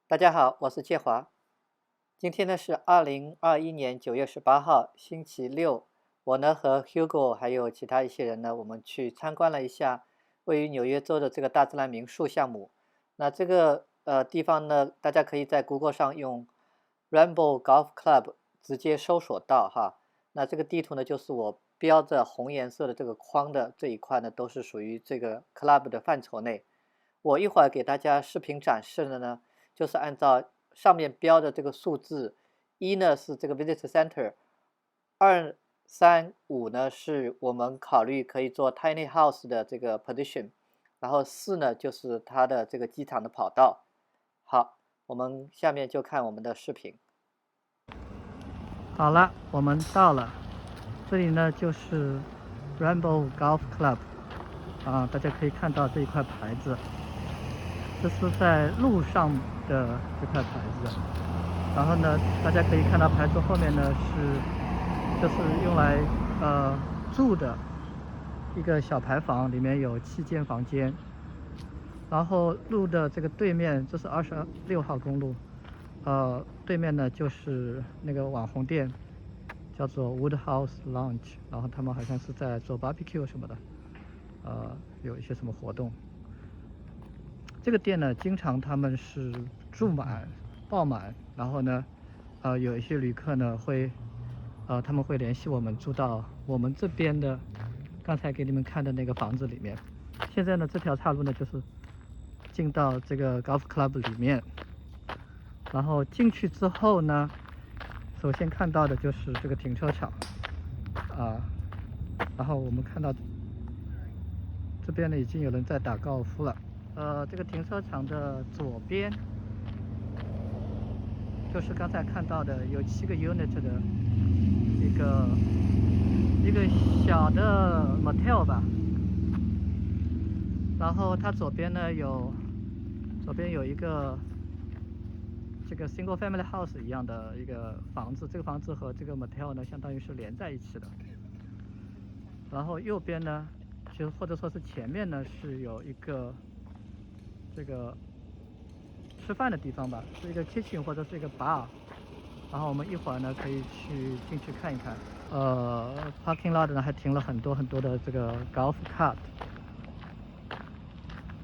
大家好，我是建华。今天呢是2021年9月18号，星期六。我呢和 Hugo 还有其他一些人呢，我们去参观了一下位于纽约州的这个大自然民宿项目。那这个地方呢，大家可以在 Google 上用 Rainbow Golf Club 直接搜索到哈。那这个地图呢，就是我标着红颜色的这个框的这一块呢，都是属于这个 club 的范畴内。我一会儿给大家视频展示的呢，就是按照上面标的这个数字，一呢是这个 visit center，2、3、5呢是我们考虑可以做 tiny house 的这个 position，然后4呢就是它的这个机场的跑道。好，我们下面就看我们的视频。好了，我们到了，这里呢就是 Rainbow Golf Club，大家可以看到这一块牌子。这是在路上的这块牌子，然后呢，大家可以看到牌子后面呢就是用来住的一个小牌房，里面有7间房间。然后路的这个对面，这是26号公路，对面呢就是那个网红店，叫做 Woodhouse Lounge， 然后他们好像是在做 barbecue 什么的，有一些什么活动。这个店呢，经常他们是住满、爆满，然后呢，有一些旅客呢他们会联系我们住到我们这边的刚才给你们看的那个房子里面。现在呢，这条岔路呢就是进到这个 Golf Club 里面，然后进去之后呢，首先看到的就是这个停车场，然后我们看到这边呢已经有人在打高尔夫了。这个停车场的左边就是刚才看到的有7个 unit 的一个小的 motel 吧。然后它左边有一个这个 single family house 一样的一个房子，这个房子和这个 motel 呢相当于是连在一起的。然后右边呢，就或者说是前面呢是有一个这个吃饭的地方吧，是一个 kitchen 或者是一个 bar。然后我们一会儿呢可以进去看一看。parking lot 呢还停了很多的这个 golf cart。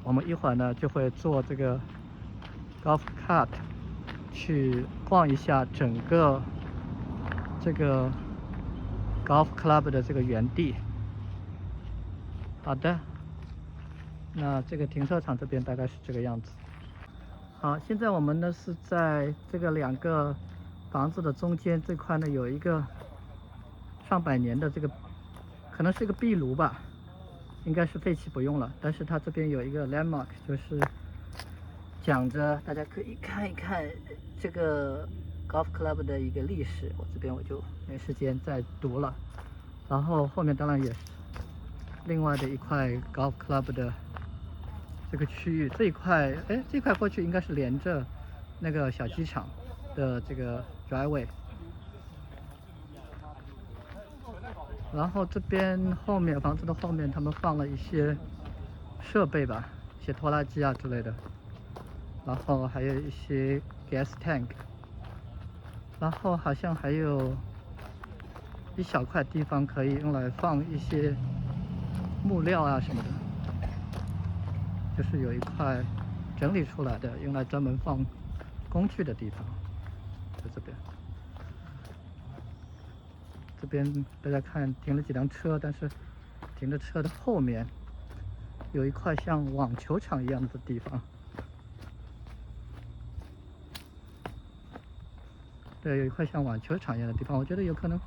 我们一会儿呢就会坐这个 golf cart 去逛一下整个这个 golf club 的这个园地。好的，那这个停车场这边大概是这个样子。好，现在我们呢是在这个2个房子的中间这块呢有一个上百年的这个，可能是一个壁炉吧，应该是废弃不用了。但是它这边有一个 landmark， 就是讲着大家可以看一看这个 golf club 的一个历史。我这边我就没时间再读了。然后后面当然也是另外的一块 golf club 的这个区域，这一块过去应该是连着那个小机场的这个 driveway。然后这边后面房子的后面，他们放了一些设备吧，一些拖拉机啊之类的，然后还有一些 gas tank， 然后好像还有一小块地方可以用来放一些木料啊什么的，就是有一块整理出来的用来专门放工具的地方，在这边。这边大家看停了几辆车，但是停的车的后面有一块像网球场一样的地方。对，有一块像网球场一样的地方，我觉得有可能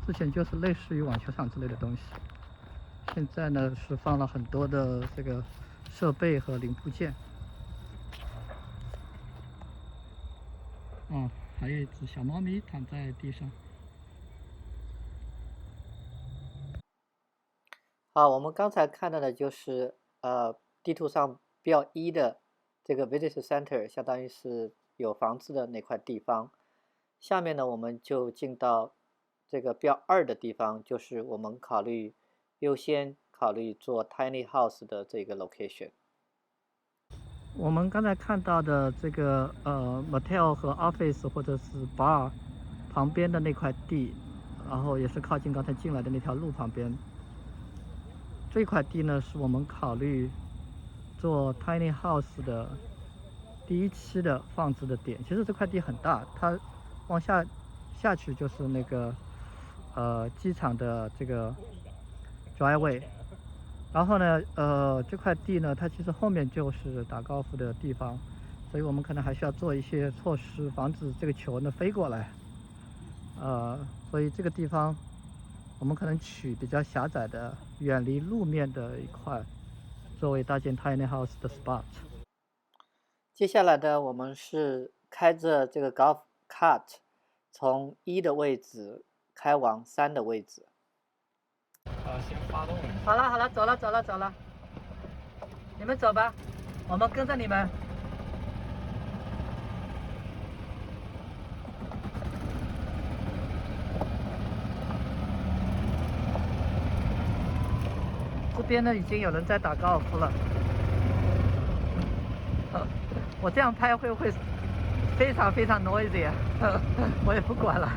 之前就是类似于网球场之类的东西。现在呢是放了很多的这个设备和零部件。还有一只小猫咪躺在地上。好，我们刚才看到的就是地图上标1的这个 visit center， 相当于是有房子的那块地方。下面呢，我们就进到这个标2的地方，就是我们优先考虑做 tiny house 的这个 location。我们刚才看到的这个motel 和 office 或者是 bar 旁边的那块地，然后也是靠近刚才进来的那条路旁边，这块地呢是我们考虑做 tiny house 的第一期的放置的点。其实这块地很大，它往下去就是那个机场的这个 driveway。然后呢，这块地呢，它其实后面就是打高尔夫的地方，所以我们可能还需要做一些措施，防止这个球呢飞过来。所以这个地方我们可能取比较狭窄的、远离路面的一块，作为搭建 tiny house 的 spot。接下来呢，我们是开着这个 golf cart 从1的位置开往3的位置。先发动。好了，走了，你们走吧，我们跟着你们。这边呢已经有人在打高尔夫了。我这样拍会不会非常 noisy 啊？我也不管了。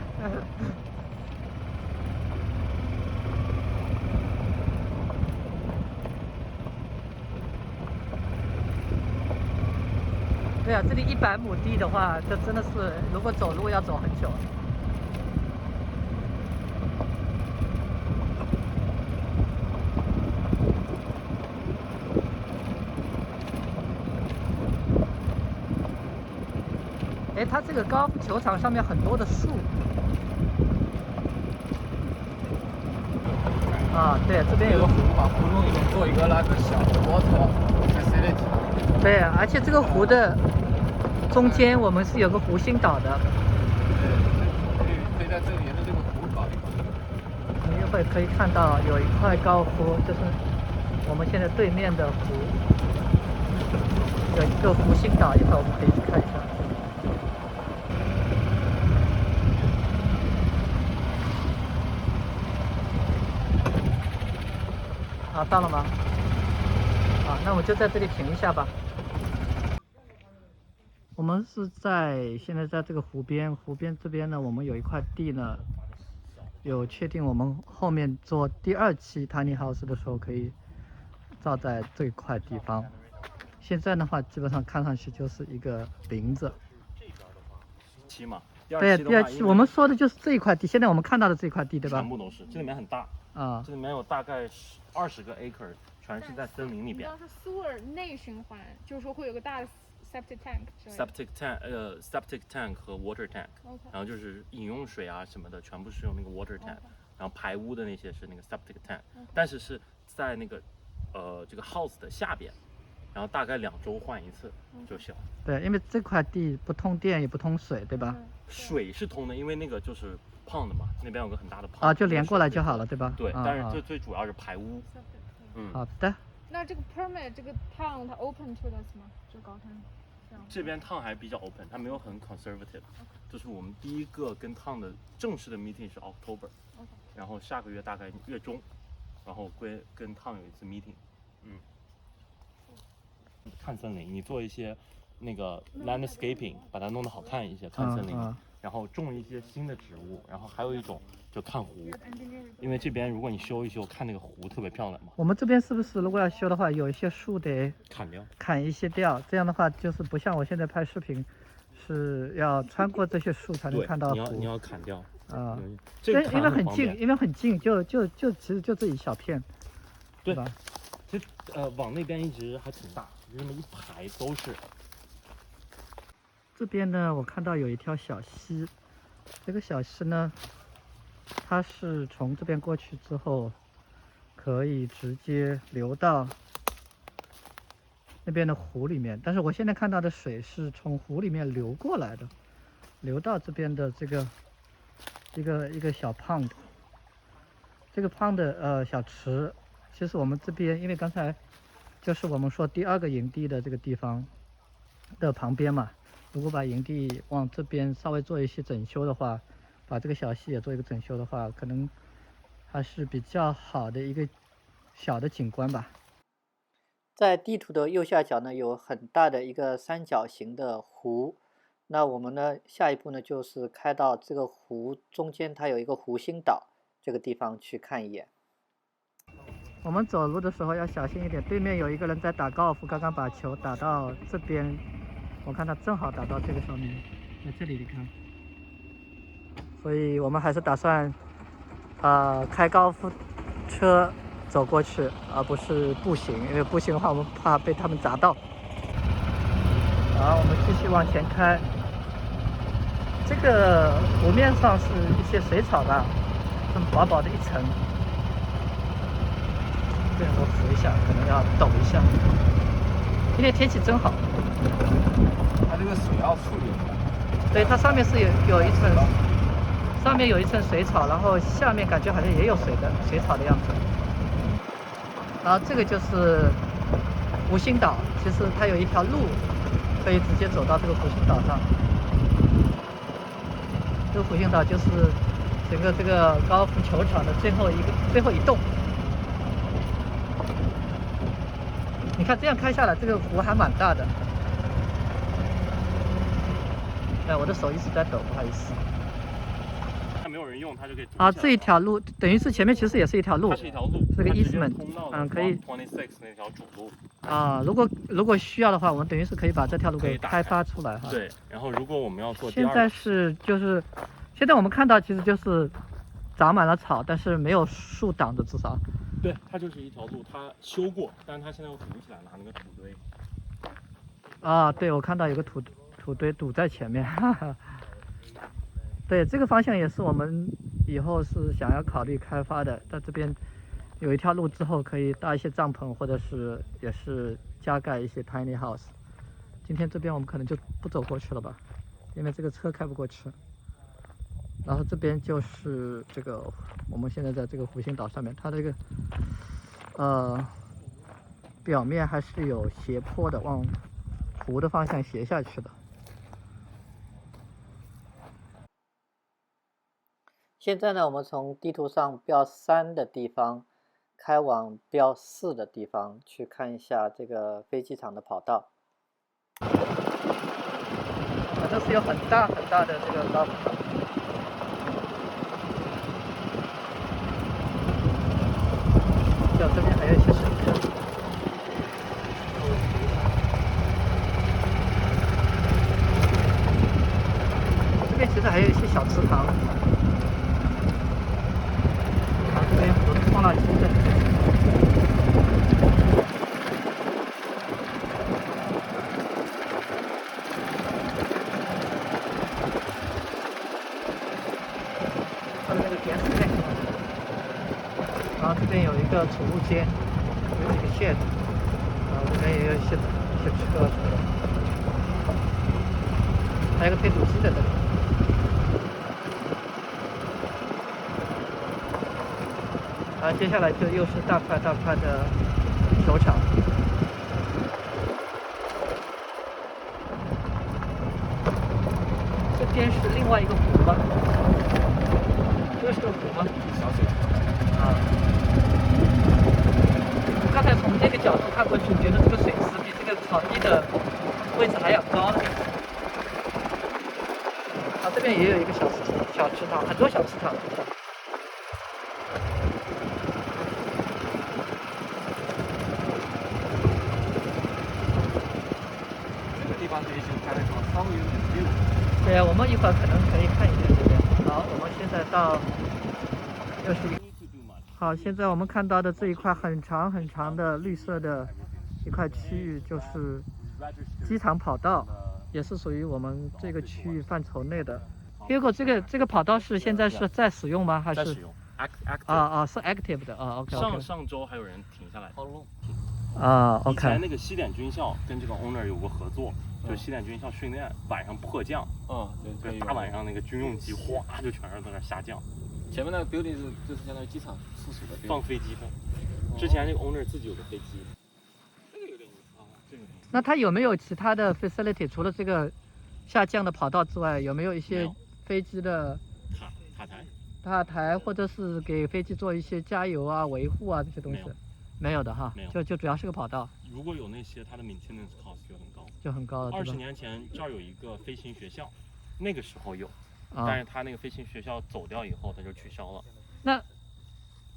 对啊，这里100亩地的话，这真的是如果走路要走很久。哎，它这个高尔夫球场上面很多的树。啊，对，这边有个湖，把湖中里面做一个那个小的 water facility。对，而且这个湖的中间我们是有个湖心岛的。可以在这里沿着这个湖搞一个。你一会可以看到有一块高尔夫，就是我们现在对面的湖，有一个湖心岛，一会儿我们可以去看一下。啊，到了吗？啊，那我们就在这里停一下吧。我们是现在在这个湖边这边呢，我们有一块地呢，有确定我们后面做第2期 tiny house 的时候可以造在这块地方。现在的话，基本上看上去就是一个林子。期嘛，对，第2期我们说的就是这一块地，现在我们看到的这一块地，对吧？全部都是，这里面很大啊，这里面有大概20个 acre， 全是在森林里边。你要是 sewer 内循环，就是说会有个大的 septic tank 和 water tank， 然后就是饮用水啊什么的，全部是用那个 water tank， 然后排污的那些是那个 septic tank， 但是是在那个这个 house 的下边。然后大概2周换一次就行。对，因为这块地不通电也不通水，对吧？水是通的，因为那个就是 pond 嘛，那边有个很大的 pond。啊，就连过来就好了，对吧？对，但是最主要是排污。好的。那这个 permit 这个 town 它 open to us 吗？这个高滩。这边 town 还比较 open， 它没有很 conservative。就是我们第一个跟 town 的正式的 meeting 是 October， 然后下个月大概月中，然后跟 town 有一次 meeting。看森林，你做一些那个 landscaping， 把它弄得好看一些，看森林，然后种一些新的植物，然后还有一种就看湖，因为这边如果你修一修，看那个湖特别漂亮嘛。我们这边是不是如果要修的话，有一些树得砍一些掉，这样的话就是不像我现在拍视频，是要穿过这些树才能看到湖。你要砍掉啊，因为很近，就其实就这一小片，对吧？其实往那边一直还挺大。这么一排都是。这边呢，我看到有一条小溪，这个小溪呢，它是从这边过去之后，可以直接流到那边的湖里面。但是我现在看到的水是从湖里面流过来的，流到这边的这个一个小pond，这个pond小池，其实我们这边因为刚才。就是我们说第2个营地的这个地方的旁边嘛，如果把营地往这边稍微做一些整修的话，把这个小溪也做一个整修的话，可能还是比较好的一个小的景观吧。在地图的右下角呢，有很大的一个三角形的湖。那我们呢，下一步呢，就是开到这个湖中间，它有一个湖心岛这个地方去看一眼。我们走路的时候要小心一点，对面有一个人在打高尔夫，刚刚把球打到这边，我看他正好打到这个上面，在这里你看。所以我们还是打算，开高尔夫车走过去，而不是步行，因为步行的话我们怕被他们砸到。好，我们继续往前开。这个湖面上是一些水草吧，这么薄薄的一层。对，我扶一下，可能要抖一下。今天天气真好。它这个水要处理一下。对，它上面是有一层，上面有一层水草，然后下面感觉好像也有水草的样子。然后这个就是湖心岛，其实它有一条路可以直接走到这个湖心岛上。这个湖心岛就是整个这个高尔夫球场的最后一栋。你看这样开下来，这个湖还蛮大的。哎，我的手一直在抖，不好意思。它没有人用，它就可以。这一条路等于是前面其实也是一条路，它是一条路，是个 easement， 可以。26那条主路。如果需要的话，我们等于是可以把这条路给开发出来哈。对，然后如果我们要做现在现在我们看到其实就是长满了草，但是没有树挡着，至少。对，它就是一条路，它修过，但是它现在又堵起来了，那个土堆。对，我看到有个土堆堵在前面，哈哈。对，这个方向也是我们以后是想要考虑开发的，在这边有一条路之后，可以搭一些帐篷，或者是也是加盖一些 tiny house。今天这边我们可能就不走过去了吧，因为这个车开不过去。然后这边就是这个我们现在在这个湖心岛上面，它这个表面还是有斜坡的，往湖的方向斜下去的。现在呢，我们从地图上标3的地方开往标4的地方去看一下这个飞机场的跑道。这是有很大很大的这个高尔夫场。这边还有一些水坑。这边其实还有一些小池塘。这边很多的放垃圾的。还有那个电视台。然后这边有一个储物间，有一个shed，然后这边也有一些车，还有个推土机在这里。然后接下来就又是大块大块的球场。这边是另外一个湖吗？这是个湖吗？小水塘。刚才从这个角度看过去，觉得这个水池比这个草地的位置还要高了。这边也有一个小池塘，很多小池塘。这个地方可以去看那种稍微有点溜。对，我们一会儿可能可以看一下这边。好，我们现在到又是好，现在我们看到的这一块很长很长的绿色的一块区域，就是机场跑道，也是属于我们这个区域范畴内的。Hugo， 这个跑道是现在是在使用吗？还是？在使用。是 active 的啊。OK。上周还有人停下来。OK。以前那个西点军校跟这个 owner 有过合作，就西点军校训练晚上迫降。对，大晚上那个军用机哗就全是在那下降。前面那个 building 就是相当于机场附属的放飞机的。之前这个 owner 自己有个飞机。这个有点意思啊，这个。那他有没有其他的 facility？ 除了这个下降的跑道之外，有没有一些飞机的塔台，或者是给飞机做一些加油啊、维护啊这些东西？没有的哈，就主要是个跑道。如果有那些，它的 maintenance cost 就很高，就很高了，对吧？ 20年前这儿有一个飞行学校，那个时候有，啊但是它那个飞行学校走掉以后，它就取消了。那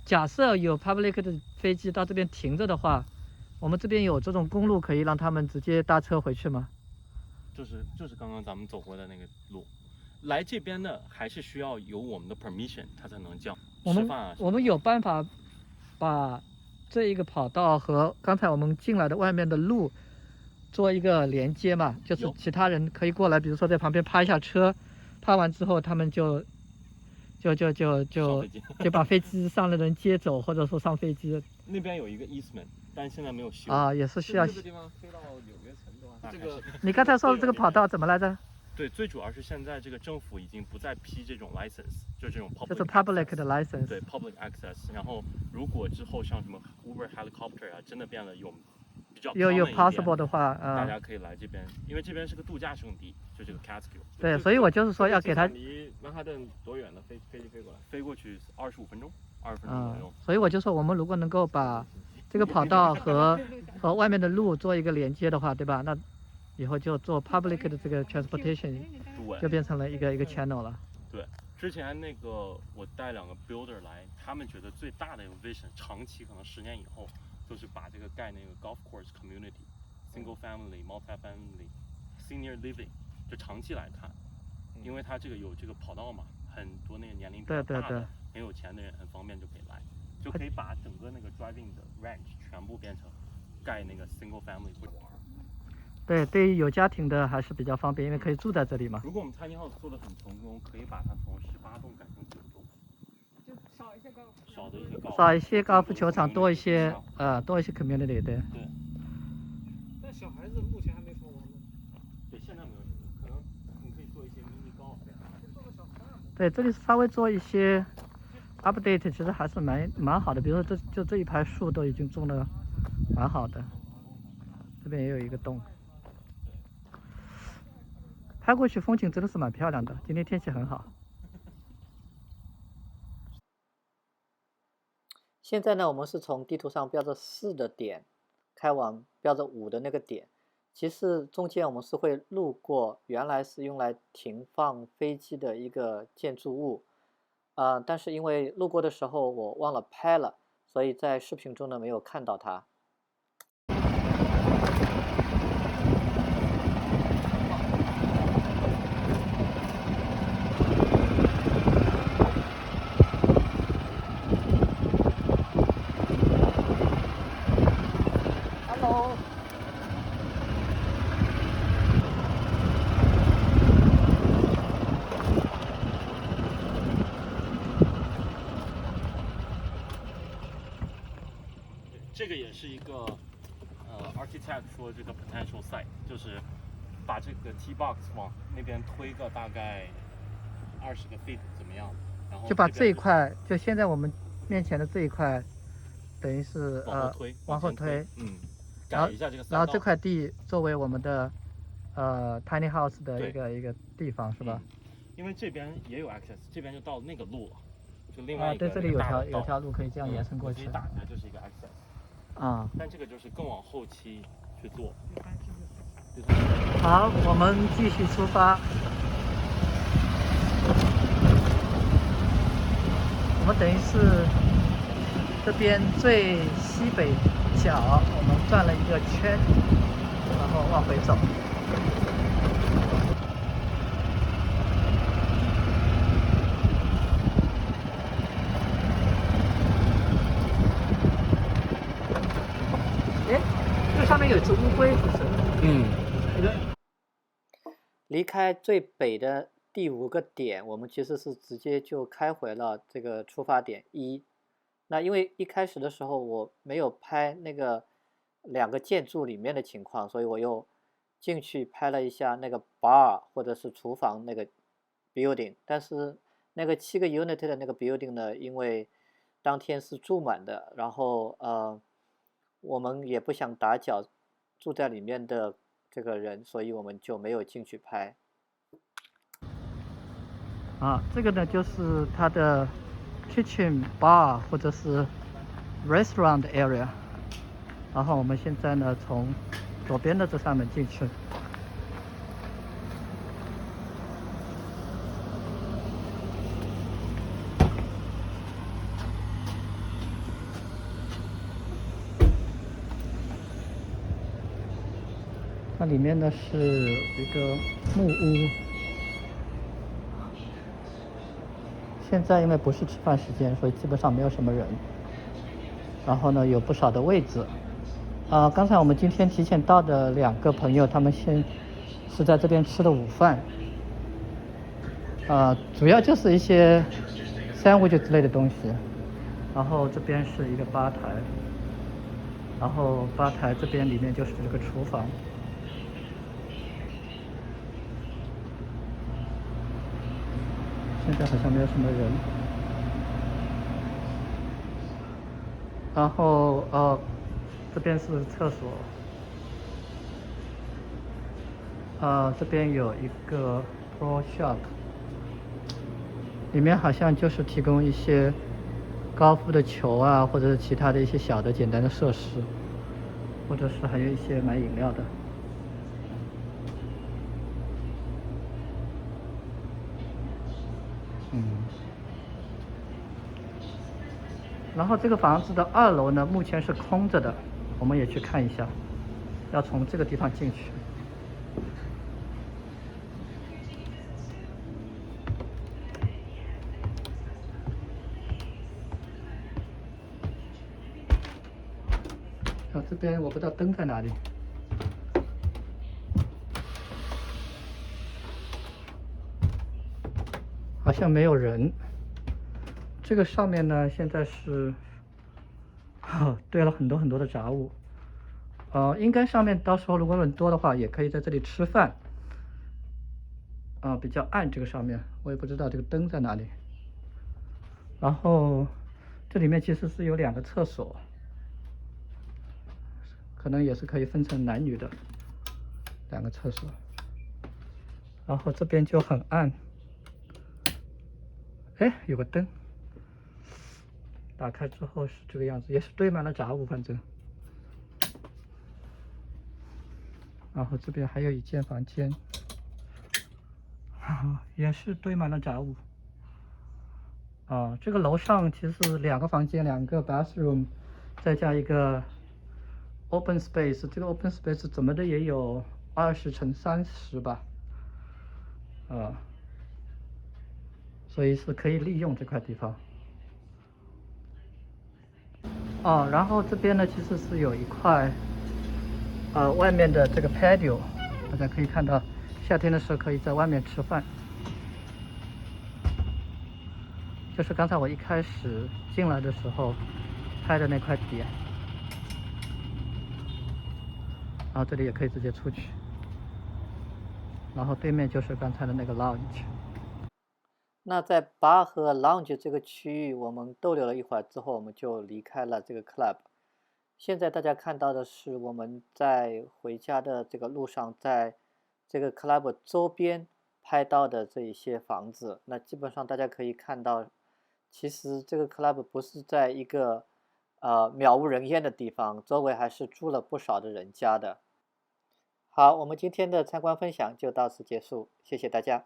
假设有 public 的飞机到这边停着的话，我们这边有这种公路可以让他们直接搭车回去吗？就是刚刚咱们走过的那个路，来这边的还是需要有我们的 permission， 它才能叫吃饭啊。我们有办法把这一个跑道和刚才我们进来的外面的路做一个连接嘛？就是有其他人可以过来，比如说在旁边趴一下车，趴完之后他们就把飞机上的人接走，或者说上飞机。那边有一个 eastman， 但是现在没有修。啊，也是需要。这个地方飞到纽约城的话，这个你刚才说的这个跑道怎么来着？对，最主要是现在这个政府已经不再批这种 license， 就这种 public， 就是 public 的 license。对 public access。然后如果之后像什么 Uber helicopter 啊，真的变得比较有 common 一点 possible 的话，大家可以来这边，因为这边是个度假胜地，就这个 Catskill。对，所以我就是说要给他。离曼哈顿多远的飞机飞过来？飞过去25分钟，20分钟左右。所以我就说，我们如果能够把这个跑道和外面的路做一个连接的话，对吧？那以后就做 public 的这个 transportation， 就变成了一个 channel 了。对，之前那个我带2个 builder 来，他们觉得最大的一个 vision， 长期可能10年以后，就是把这个盖那个 golf course community、single family、multi-family、senior living， 就长期来看，因为它这个有这个跑道嘛，很多那个年龄比较大的、很有钱的人很方便就可以来，就可以把整个那个 driving 的 range 全部变成盖那个 single family 会玩。对，对于有家庭的还是比较方便，因为可以住在这里嘛。如果我们 tiny house 做的很成功，可以把它从18栋改成9栋，就少一些高尔夫，少一些高尔夫球场，多一些community， 对。对。但小孩子目前还没什么玩的。对，现在没有什么，可能你可以做一些 mini golf。对，这里稍微做一些 update， 其实还是蛮好的。比如说这一排树都已经种的蛮好的，这边也有一个洞。拍过去风景真的是蛮漂亮的，今天天气很好。现在呢，我们是从地图上标着4的点开往标着5的那个点。其实中间我们是会路过原来是用来停放飞机的一个建筑物，但是因为路过的时候我忘了拍了，所以在视频中呢没有看到它。这个也是一个architect 说这个 potential site， 就是把这个 T box 往那边推个大概20个 feet 怎么样？然后就把这一块，就现在我们面前的这一块，等于是往后推，改一下这个赛道。然后这块地作为我们的tiny house 的一个地方是吧？因为这边也有 access， 这边就到那个路了，就另外一个对，这里有条路可以这样延伸过去。可以打开就是一个 access。但这个就是更往后期去做。好，我们继续出发。我们等于是这边最西北角，我们转了一个圈，然后往回走。上面有只乌龟，是不是？离开最北的第5个点，我们其实是直接就开回了这个出发点1。那因为一开始的时候我没有拍那个2个建筑里面的情况，所以我又进去拍了一下那个 bar 或者是厨房那个 building。但是那个7个 unit 的那个 building 呢，因为当天是住满的，然后我们也不想打搅住在里面的这个人，所以我们就没有进去拍。这个呢就是它的 kitchen bar 或者是 restaurant area。然后我们现在呢从左边的这扇门进去。那里面呢是一个木屋。现在因为不是吃饭时间，所以基本上没有什么人。然后呢，有不少的位置。刚才我们今天提前到的2个朋友，他们是在这边吃的午饭。主要就是一些sandwich之类的东西。然后这边是一个吧台，然后吧台这边里面就是这个厨房。现在好像没有什么人。然后这边是厕所。这边有一个 pro shop， 里面好像就是提供一些高尔夫的球啊，或者是其他的一些小的简单的设施，或者是还有一些买饮料的。然后这个房子的2楼呢，目前是空着的，我们也去看一下，要从这个地方进去。这边我不知道灯在哪里。好像没有人。这个上面呢，现在是堆了很多很多的杂物。应该上面到时候如果人多的话，也可以在这里吃饭。比较暗，这个上面我也不知道这个灯在哪里。然后这里面其实是有2个厕所，可能也是可以分成男女的2个厕所。然后这边就很暗。哎，有个灯，打开之后是这个样子，也是堆满了杂物，反正。然后这边还有一间房间，也是堆满了杂物。这个楼上其实是2个房间，2个 bathroom， 再加一个 open space。这个 open space 怎么的也有20乘30吧，所以是可以利用这块地方。然后这边呢，其实是有一块外面的这个 patio， 大家可以看到，夏天的时候可以在外面吃饭。就是刚才我一开始进来的时候拍的那块点。然后这里也可以直接出去。然后对面就是刚才的那个 lounge。那在 bar 和 lounge 这个区域，我们逗留了一会儿之后，我们就离开了这个 club。现在大家看到的是我们在回家的这个路上，在这个 club 周边拍到的这一些房子。那基本上大家可以看到，其实这个 club 不是在一个渺无人烟的地方，周围还是住了不少的人家的。好，我们今天的参观分享就到此结束，谢谢大家。